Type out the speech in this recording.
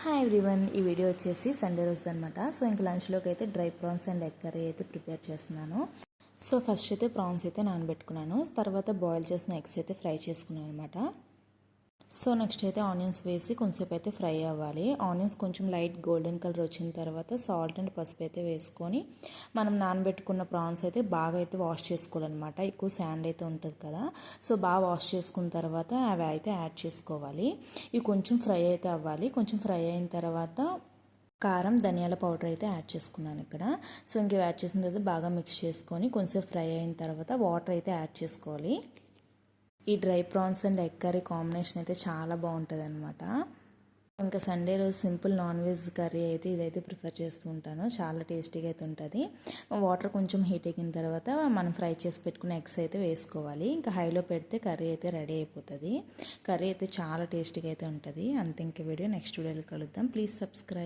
Hi everyone, ఈ video వచ్చేసి Sunday రోజు అనమాట. సో ఇంక లంచ్లోకి అయితే dry prawns and egg curry అయితే ప్రిపేర్ చేస్తున్నాను. సో ఫస్ట్ అయితే ప్రాన్స్ అయితే నానబెట్టుకున్నాను, తర్వాత బాయిల్ చేసిన ఎగ్స్ అయితే ఫ్రై చేసుకున్నాను అనమాట. సో నెక్స్ట్ అయితే ఆనియన్స్ వేసి కొంచెంసేపు అయితే ఫ్రై అవ్వాలి. ఆనియన్స్ కొంచెం లైట్ గోల్డెన్ కలర్ వచ్చిన తర్వాత సాల్ట్ అండ్ పసుపు అయితే వేసుకొని మనం నానబెట్టుకున్న ప్రాన్స్ అయితే బాగా అయితే వాష్ చేసుకోవాలన్నమాట. ఎక్కువ శాండ్ అయితే ఉంటుంది కదా, సో బాగా వాష్ చేసుకున్న తర్వాత అవి అయితే యాడ్ చేసుకోవాలి. ఇవి కొంచెం ఫ్రై అయితే అవ్వాలి. కొంచెం ఫ్రై అయిన తర్వాత కారం, ధనియాల పౌడర్ అయితే యాడ్ చేసుకున్నాను ఇక్కడ. సో ఇంక యాడ్ చేసిన తర్వాత బాగా మిక్స్ చేసుకొని కొంచెం ఫ్రై అయిన తర్వాత వాటర్ అయితే యాడ్ చేసుకోవాలి. ఈ dry prawns and egg curry combination అయితే చాలా బాగుంటుంది అనమాట. ఇంకా సండే రోజు సింపుల్ నాన్ వెజ్ కర్రీ అయితే ఇదైతే ప్రిఫర్ చేస్తూ ఉంటాను. చాలా టేస్టీగా అయితే ఉంటుంది. వాటర్ కొంచెం హీట్ ఎక్కిన తర్వాత మనం ఫ్రై చేసి పెట్టుకున్న ఎగ్స్ అయితే వేసుకోవాలి. ఇంకా హైలో పెడితే కర్రీ అయితే రెడీ అయిపోతుంది. కర్రీ అయితే చాలా టేస్టీగా అయితే ఉంటుంది. అంతే, ఇంక వీడియో నెక్స్ట్ వీడియోలో కలుద్దాం. Please subscribe.